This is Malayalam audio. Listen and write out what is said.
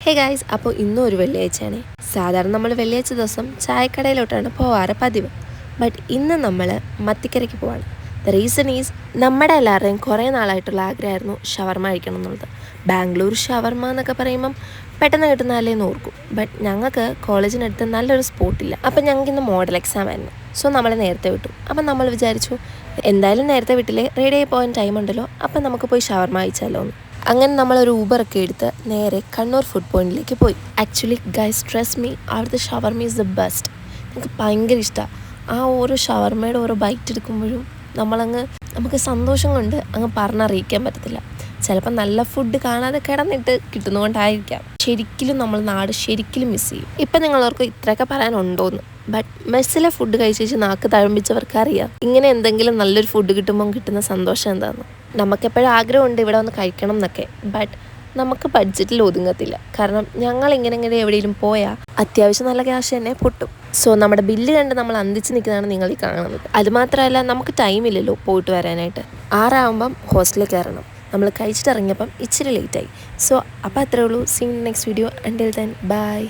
ഹേ ഗായ്സ്, അപ്പോൾ ഇന്നും ഒരു വെള്ളിയാഴ്ചയാണ്. സാധാരണ നമ്മൾ വെള്ളിയാഴ്ച ദിവസം ചായക്കടയിലോട്ടാണ് പോവാറ് പതിവ്. ബട്ട് ഇന്ന് നമ്മൾ മത്തിക്കരയ്ക്ക് പോവാണ്. ദ റീസൺ ഈസ് നമ്മുടെ എല്ലാവരുടെയും കുറേ നാളായിട്ടുള്ള ആഗ്രഹമായിരുന്നു ഷവർമ കഴിക്കണം എന്നുള്ളത്. ബാംഗ്ലൂർ ഷവർമ എന്നൊക്കെ പറയുമ്പം പെട്ടെന്ന് കിട്ടുന്നതല്ലേന്ന് ഓർക്കും. ബട്ട് ഞങ്ങൾക്ക് കോളേജിനടുത്ത് നല്ലൊരു സ്പോട്ടില്ല. അപ്പം ഞങ്ങൾക്ക് ഇന്ന് മോഡൽ എക്സാം ആയിരുന്നു. സോ നമ്മൾ നേരത്തെ വിട്ടു. അപ്പം നമ്മൾ വിചാരിച്ചു എന്തായാലും നേരത്തെ വിട്ടില്ലേ, റെഡി ആയി പോകാൻ ടൈം ഉണ്ടല്ലോ, അപ്പം നമുക്ക് പോയി ഷവർമ കഴിച്ചാലോ എന്ന്. അങ്ങനെ നമ്മളൊരു ഊബറൊക്കെ എടുത്ത് നേരെ കണ്ണൂർ ഫുഡ് പോയിന്റിലേക്ക് പോയി. ആക്ച്വലി ഗൈസ്, ട്രസ്റ്റ് മീ, അവിടുത്തെ ഷവർമ ഈസ് ദ ബെസ്റ്റ്. എനിക്ക് ഭയങ്കര ഇഷ്ടമാണ്. ആ ഓരോ ഷവർമയുടെ ഓരോ ബൈറ്റ് എടുക്കുമ്പോഴും നമുക്ക് സന്തോഷം കൊണ്ട് അങ്ങ് പറഞ്ഞറിയിക്കാൻ പറ്റത്തില്ല. ചിലപ്പോൾ നല്ല ഫുഡ് കാണാതെ കിടന്നിട്ട് കിട്ടുന്നതുകൊണ്ടായിരിക്കാം ശരിക്കും നമ്മൾ നാട് ശരിക്കും മിസ് ചെയ്യും. ഇപ്പം നിങ്ങളവർക്ക് ഇത്രയൊക്കെ പറയാനുണ്ടോയെന്ന്. ബട്ട് മെസ്സിലെ ഫുഡ് കഴിച്ച് നാക്ക് തഴമ്പിച്ചവർക്ക് അറിയാം ഇങ്ങനെ എന്തെങ്കിലും നല്ലൊരു ഫുഡ് കിട്ടുമ്പോൾ കിട്ടുന്ന സന്തോഷം എന്താണെന്ന്. നമുക്കെപ്പോഴും ആഗ്രഹമുണ്ട് ഇവിടെ ഒന്ന് കഴിക്കണം എന്നൊക്കെ. ബട്ട് നമുക്ക് ബഡ്ജറ്റിൽ ഒതുങ്ങത്തില്ല. കാരണം ഞങ്ങൾ ഇങ്ങനെ എവിടെയെങ്കിലും പോയാൽ അത്യാവശ്യം നല്ല ക്യാഷ് തന്നെ പൊട്ടും. സോ നമ്മുടെ ബില്ല് കണ്ട് നമ്മൾ അന്തിച്ച് നിൽക്കുന്നതാണ് നിങ്ങൾ ഈ കാണുന്നത്. അതുമാത്രമല്ല, നമുക്ക് ടൈമില്ലല്ലോ പോയിട്ട് വരാനായിട്ട്. 6 ഹോസ്റ്റലിൽ കയറണം. നമ്മൾ കഴിച്ചിട്ടിറങ്ങിയപ്പം ഇച്ചിരി ലേറ്റായി. സോ അപ്പോൾ അത്രേ ഉള്ളൂ. See in next video. Until then by.